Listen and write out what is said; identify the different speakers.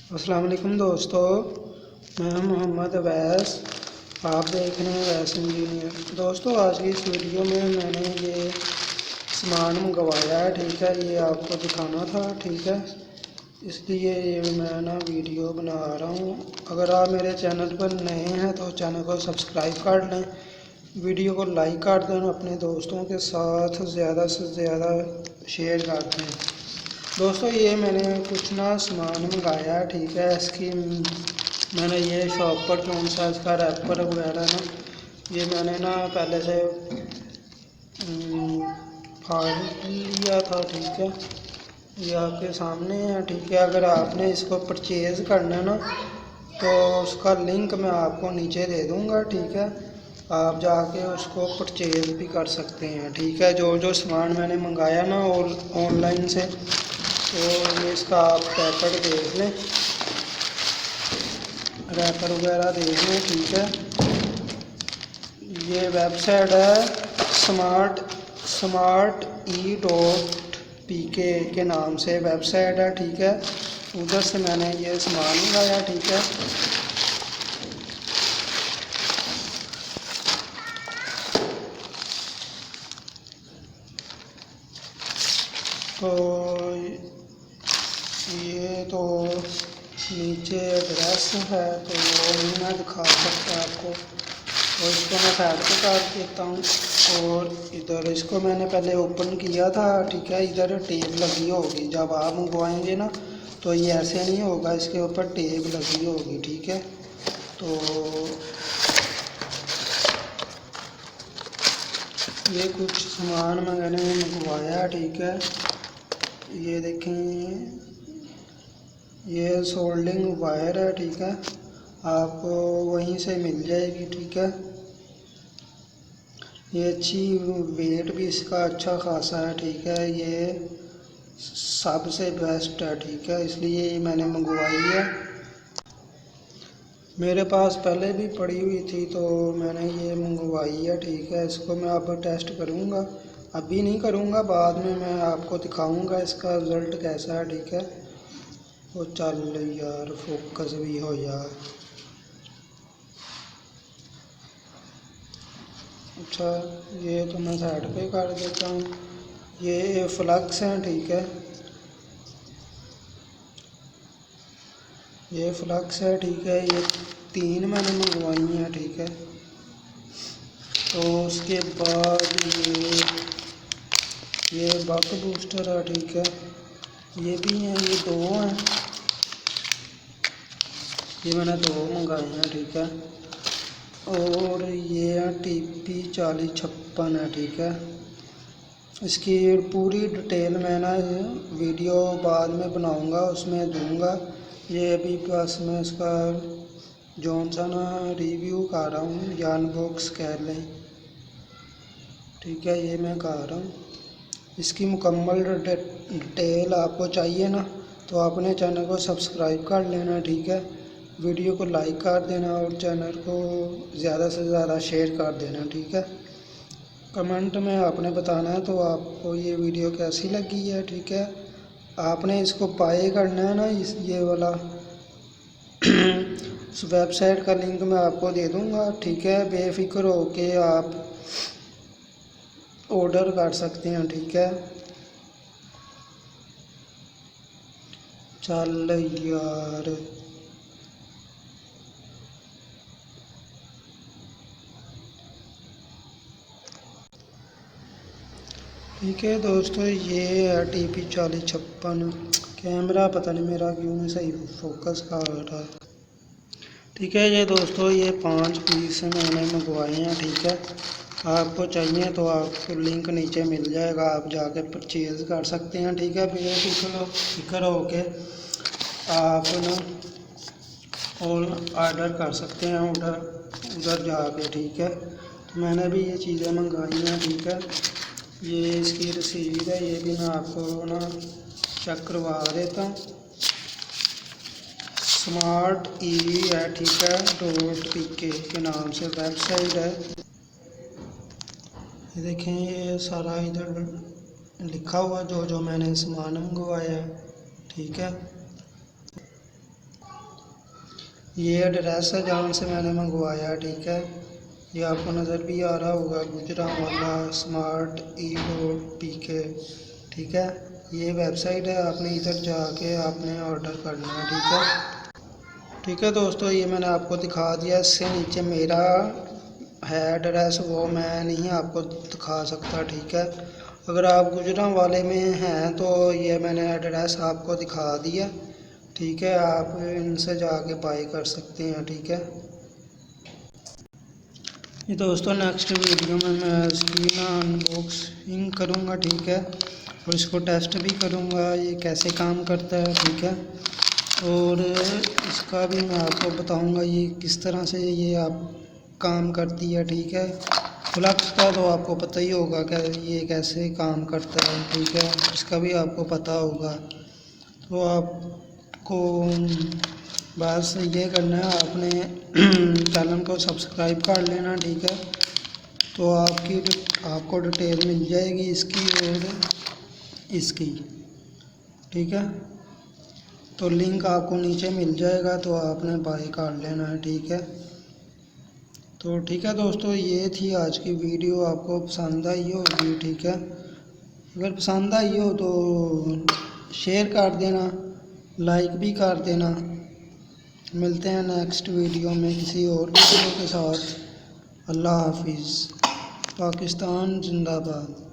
Speaker 1: अस्सलाम वालेकुम दोस्तों, मैं मोहम्मद अवैस। आप देख रहे हैं अवैस इंजीनियर। दोस्तों, आज की इस वीडियो में मैंने ये सामान मंगवाया है, ठीक है। ये आपको दिखाना था, ठीक है, इसलिए ये मैं ना वीडियो बना रहा हूँ। अगर आप मेरे चैनल पर नए हैं तो चैनल को सब्सक्राइब कर लें, वीडियो को लाइक कर दें, अपने दोस्तों के साथ ज़्यादा से ज़्यादा शेयर कर दें। दोस्तों, ये मैंने कुछ ना सामान मंगाया है, ठीक है। इसकी मैंने ये शॉप पर कौन सा इसका रैपर वगैरह ना, ये मैंने ना पहले से फाड़ लिया था, ठीक है। ये आपके सामने है, ठीक है। अगर आपने इसको परचेज़ करना है ना तो उसका लिंक मैं आपको नीचे दे दूँगा, ठीक है। आप जाके उसको परचेज़ भी कर सकते हैं, ठीक है। जो जो सामान मैंने मंगाया ना ऑनलाइन से, तो ये इसका आप पैकेट देख लें, रैपर वगैरह देख लें, ठीक है। ये वेबसाइट है smart.e.pk के नाम से वेबसाइट है, ठीक है। उधर से मैंने ये सामान मंगाया, ठीक है। तो ये तो नीचे एड्रेस है, तो वो नहीं मैं दिखा सकता आपको, और इसको मैं साइड पे काट देता हूँ। और इधर इसको मैंने पहले ओपन किया था, ठीक है। इधर टेप लगी होगी, जब आप मंगवाएंगे ना तो ये ऐसे नहीं होगा, इसके ऊपर टेप लगी होगी, ठीक है। तो ये कुछ सामान मैंने मंगवाया, ठीक है। ये देखें, ये सोल्डिंग वायर है, ठीक है। आपको वहीं से मिल जाएगी, ठीक है। ये अच्छी वेट भी इसका अच्छा खासा है, ठीक है। ये सबसे बेस्ट है, ठीक है, इसलिए ये मैंने मंगवाई है। मेरे पास पहले भी पड़ी हुई थी तो मैंने ये मंगवाई है, ठीक है। इसको मैं अब टेस्ट करूँगा, अभी नहीं करूँगा, बाद में मैं आपको दिखाऊँगा इसका रिज़ल्ट कैसा है, ठीक है। वो चल यार, फोकस भी हो यार। अच्छा, ये तो मैं साइड पे कर देता हूँ। ये फ्लक्स हैं, ठीक है। ये फ्लक्स है, ठीक है। ये 3 मैंने मंगवाई हैं, ठीक है। तो उसके बाद ये बक बूस्टर है, ठीक है। ये भी हैं, ये 2 हैं, ये मैंने 2 मंगाए हैं, ठीक है। और ये TP4056 है, ठीक है। इसकी पूरी डिटेल मैं ना वीडियो बाद में बनाऊंगा, उसमें दूंगा। ये अभी बस मैं इसका जौन सा ना रिव्यू कर रहा हूँ, या अनबॉक्स कह लें, ठीक है। ये मैं कर रहा हूँ। इसकी मुकम्मल डिटेल आपको चाहिए ना तो अपने चैनल को सब्सक्राइब कर लेना, ठीक है। वीडियो को लाइक कर देना और चैनल को ज़्यादा से ज़्यादा शेयर कर देना, ठीक है। कमेंट में आपने बताना है तो आपको ये वीडियो कैसी लगी है, ठीक है। आपने इसको बाय करना है ना, इस ये वाला उस वेबसाइट का लिंक मैं आपको दे दूँगा, ठीक है। बेफिक्र हो के आप ऑर्डर कर सकते हैं, ठीक है। चल यार, ठीक है दोस्तों, ये है TP4056। कैमरा पता नहीं मेरा क्यों नहीं सही फोकस कर रहा, ठीक है। ये दोस्तों, ये 5 पीस मैंने मंगवाए हैं, ठीक है। आपको चाहिए तो आपको लिंक नीचे मिल जाएगा, आप जाके परचेज़ कर सकते हैं, ठीक है। बेफिक्र हो के आप ना और ऑर्डर कर सकते हैं, उधर जाके, ठीक है। तो मैंने भी ये चीज़ें मंगवाई हैं, ठीक है। ये इसकी रसीद है, ये भी मैं आपको ना चेक करवा देता हूँ। स्मार्ट ई है, ठीक है, .pk के नाम से वेबसाइट है। ये देखें, ये सारा इधर लिखा हुआ जो जो मैंने सामान मंगवाया है, ठीक है। ये एड्रेस है जहाँ से मैंने मंगवाया, ठीक है। ये आपको नज़र भी आ रहा होगा, गुजरांवाला स्मार्ट ई.पी.के, ठीक है। ये वेबसाइट है, आपने इधर जाके आपने ऑर्डर करना है, ठीक है। ठीक है दोस्तों, ये मैंने आपको दिखा दिया। इससे नीचे मेरा है एड्रेस, वो मैं नहीं आपको दिखा सकता, ठीक है। अगर आप गुजरांवाले में हैं तो ये मैंने एड्रेस आपको दिखा दिया, ठीक है। आप इनसे जाके बाई कर सकते हैं, ठीक है। ये दोस्तों नेक्स्ट वीडियो में मैं इसकी ना अनबॉक्सिंग करूँगा, ठीक है, और इसको टेस्ट भी करूँगा ये कैसे काम करता है, ठीक है। और इसका भी मैं आपको बताऊँगा ये किस तरह से ये आप काम करती है, ठीक है। फ्लक्स का तो आपको पता ही होगा कि ये कैसे काम करता है, ठीक है, इसका भी आपको पता होगा। तो आपको बस ये करना है, आपने चैनल को सब्सक्राइब कर लेना, ठीक है। तो आपको डिटेल मिल जाएगी इसकी और इसकी, ठीक है। तो लिंक आपको नीचे मिल जाएगा, तो आपने बाय कर लेना है, ठीक है। तो ठीक है दोस्तों, ये थी आज की वीडियो, आपको पसंद आई होगी, ठीक है। अगर पसंद आई हो तो शेयर कर देना, लाइक भी कर देना। मिलते हैं नेक्स्ट वीडियो में किसी और वीडियो के साथ। अल्लाह हाफिज़। पाकिस्तान जिंदाबाद।